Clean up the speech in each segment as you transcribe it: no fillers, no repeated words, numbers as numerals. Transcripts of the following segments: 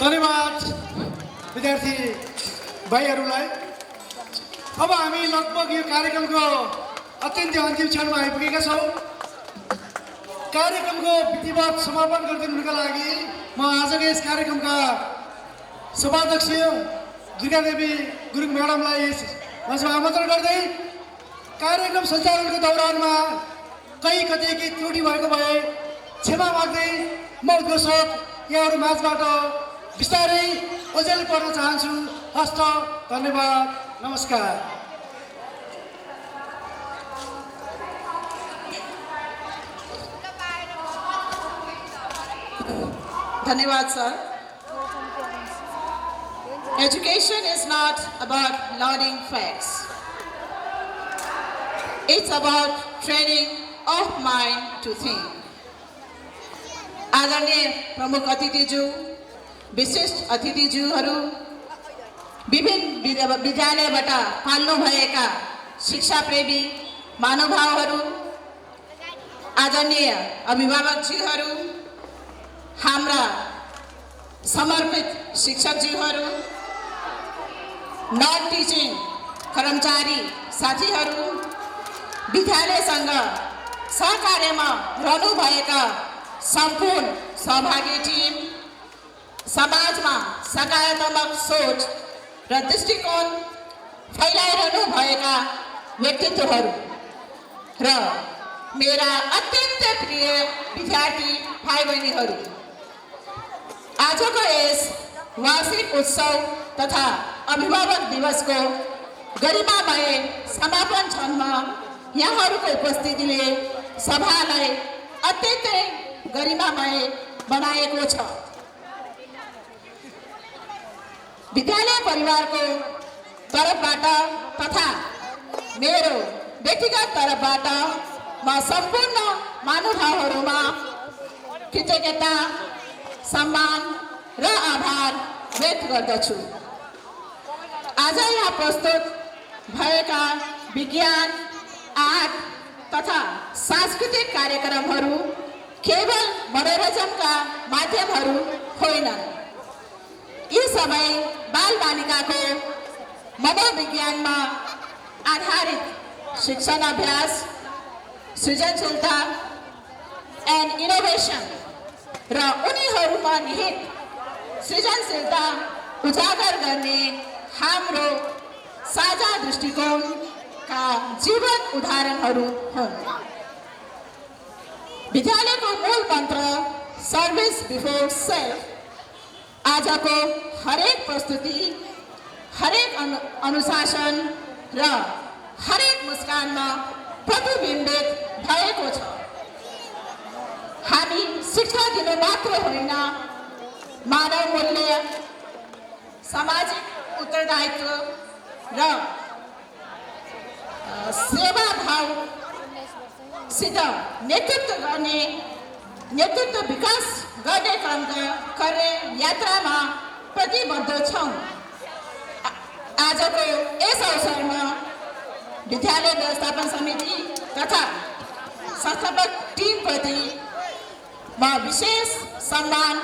धन्यवाद विद्यार्थी भाइहरूलाई। अब हामी लगभग यो कार्यक्रमको अत्यन्तै अन्तिम क्षणमा आइपुगेका छौँ। कार्यक्रमको विधिवत समापन गरिदिनुका लागि म आजको यस कार्यक्रमका सभाध्यक्ष दुर्गादेवी गुरुङ म्याडमलाई मञ्चमा आमन्त्रण गर्दै कार्यक्रम सञ्चालनको दौरानमा कहीँ कतै केही त्रुटि भएको भए क्षमा माग्दै म उद्घोषक यहाँहरू माझबाट बिस्तारै ओझेल पर्न चाहन्छु। हस्त, धन्यवाद, नमस्कार। Dhanyawad, sir. Education is not about learning facts. It's about training of mind to think. आदरणीय प्रमुख अतिथिज्यू, विशिष्ट अतिथिज्यूहरू, विभिन्न विद्यालयबाट पाल्नुभएका शिक्षाप्रेमी महानुभावहरू, आदरणीय अभिभावकज्यूहरू, हाम्रा समर्पित शिक्षकज्यूहरू, नन टिचिङ कर्मचारी साथीहरू, विद्यालयसँग सहकार्यमा रहनुभएका सम्पूर्ण सहभागी टिम, समाजमा सकारात्मक सोच र दृष्टिकोण फैलाइरहनु भएका व्यक्तित्वहरू र मेरा अत्यन्त प्रिय विद्यार्थी भाइ बहिनीहरू, आजको यस वार्षिक उत्सव तथा अभिभावक दिवसको गरिमामय समापन क्षणमा यहाँहरूको उपस्थितिले सभालाई अत्यन्तै गरिमामय बनाएको छ। विद्यालय परिवारको तर्फबाट तथा मेरो व्यक्तिगत तर्फबाट म सम्पूर्ण महानुभावहरूमा कृतज्ञता, सम्मान र आभार व्यक्त गर्दछु। आज यहाँ प्रस्तुत भएका विज्ञान, आर्ट तथा सांस्कृतिक कार्यक्रमहरू केवल मनोरञ्जनका माध्यमहरू होइनन्। यी सबै बालबालिकाको मनोविज्ञानमा आधारित शिक्षण अभ्यास, सृजनशीलता एन्ड इनोभेसन र उनीहरूमा निहित सृजनशीलता उजागर गर्ने हाम्रो साझा दृष्टिकोणका जीवन उदाहरणहरू हुन्। विद्यालयको मूल मन्त्र सर्भिस बिफोर सेल्फ आजको हरेक प्रस्तुति, हरेक अनुशासन र हरेक मुस्कानमा प्रतिबिम्बित भएको छ। हामी शिक्षा दिनु मात्र होइन, मानव मूल्य, सामाजिक उत्तरदायित्व र सेवा भावसित नेतृत्व विकास गर्ने कार्य यात्रामा प्रतिबद्ध छौँ। आजको यस अवसरमा विद्यालय व्यवस्थापन समिति तथा संस्थापक टिमप्रति म विशेष सम्मान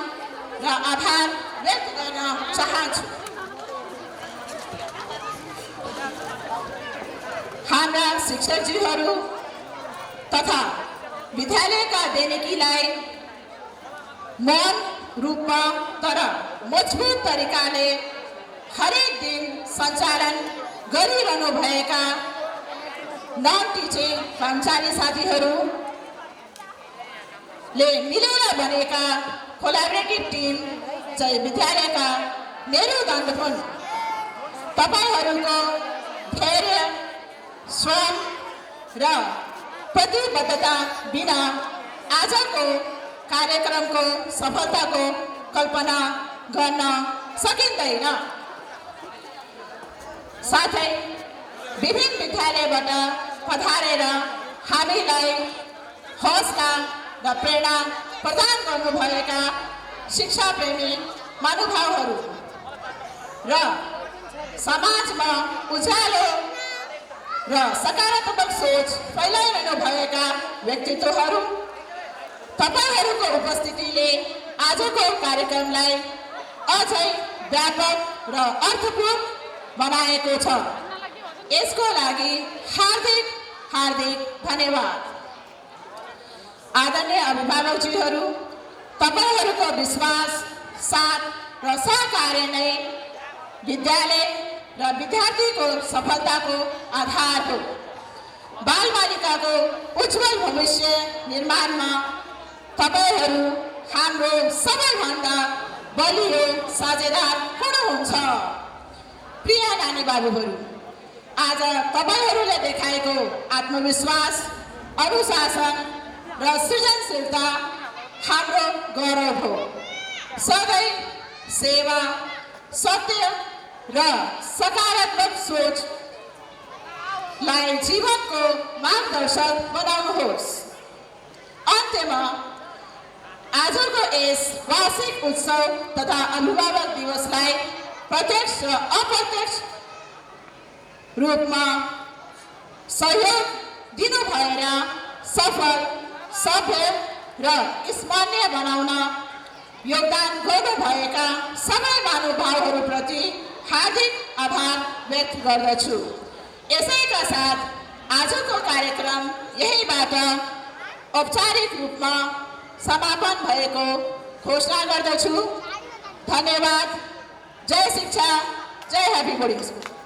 र आभार व्यक्त गर्न चाहन्छु। हाम्रा शिक्षकज्यूहरू तथा विद्यालयका दैनिकीलाई मौन रूपमा तर मजबुत तरिकाले हरेक दिन सञ्चालन गरिरहनु भएका नन टिचिङ कर्मचारी साथीहरूले मिलेर बनेका कोलाबोरेटिभ टिम चाहिँ विद्यालयका मेरुदण्ड हुन्। तपाईहरूको धैर्य, श्रम र प्रतिबद्धता बिना आजको कार्यक्रमको सफलताको कल्पना गर्न सकिँदैन। साथै विभिन्न विद्यालयबाट पधारेर हामीलाई हौसला र प्रेरणा प्रदान गर्नुभएका शिक्षाप्रेमी महानुभावहरू र समाजमा उज्यालो र सकारात्मक सोच फैलाइरहनु भएका व्यक्तित्वहरू, तपाईहरूको उपस्थितिले आजको कार्यक्रमलाई अझै व्यापक र अर्थपूर्ण बनाएको छ। यसको लागि हार्दिक हार्दिक धन्यवाद। आदरणीय अभिभावकज्यूहरू, तपाईहरूको विश्वास, साथ र सहकार्य नै विद्यालय र विद्यार्थीको सफलताको आधार हो। बालबालिकाको उज्जवल भविष्य निर्माणमा तपाईहरू हाम्रो सबैभन्दा बलियो साझेदार हुनुहुन्छ। प्रिय नानी बाबुहरू, आज तपाईहरूले देखाएको आत्मविश्वास, अनुशासन र सृजनशीलता हाम्रो गौरव हो। सधैँ सेवा, सत्य र सकारात्मक सोचलाई जीवनको मार्गदर्शक बनाउनुहोस्। अन्त्यमा आजको यस वार्षिक उत्सव तथा अभिभावक दिवसलाई प्रत्यक्ष र अप्रत्यक्ष रूपमा सहयोग दिनुभएर सफल, सभ्य र स्मरणीय बनाउन योगदान गर्नुभएका सबै महानुभावहरूप्रति हार्दिक आभार व्यक्त गर्दछु। यसैका साथ आजको कार्यक्रम यहीबाट औपचारिक रूपमा समापन भएको घोषणा गर्दछु। धन्यवाद। जय शिक्षा, जय ह्याप्पी बोर्डिङ स्कुल।